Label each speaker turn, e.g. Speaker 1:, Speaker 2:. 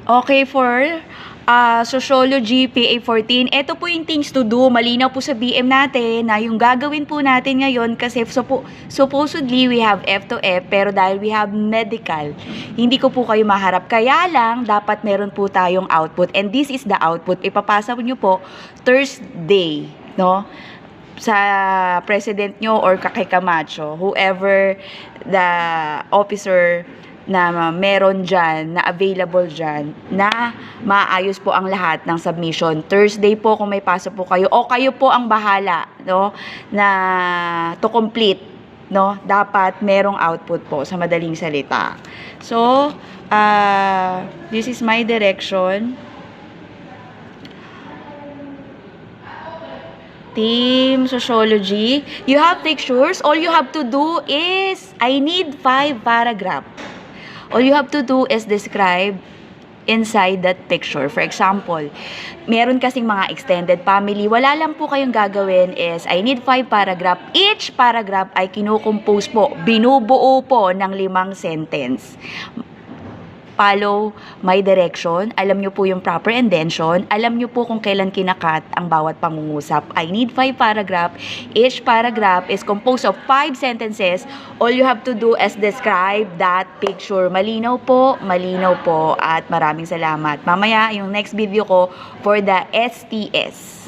Speaker 1: Okay, for Sociology PA14, ito po yung things to do. Malinaw po sa BM natin na yung gagawin po natin ngayon kasi supposedly we have F to F, pero dahil we have medical, hindi ko po kayo maharap. Kaya lang, dapat meron po tayong output. And this is the output. Ipapasa nyo po Thursday, no? Sa president nyo or kay Camacho, whoever the officer na meron dyan, na available dyan, na maayos po ang lahat ng submission. Thursday po kung may pasok po kayo, o kayo po ang bahala, no, na to complete, no, dapat merong output po, sa madaling salita. So, this is my direction. Team Sociology, you have pictures. All you have to do is, I need 5 paragraphs. All you have to do is describe inside that picture. For example, meron kasing mga extended family. Wala lang po kayong gagawin is, I need 5 paragraph. Each paragraph ay kinukompose po, binubuo po ng 5 sentence. Follow my direction. Alam nyo po yung proper indention. Alam nyo po kung kailan kinakat ang bawat pangungusap. I need 5 paragraph. Each paragraph is composed of 5 sentences. All you have to do is describe that picture. Malinaw po, at maraming salamat. Mamaya, yung next video ko for the STS.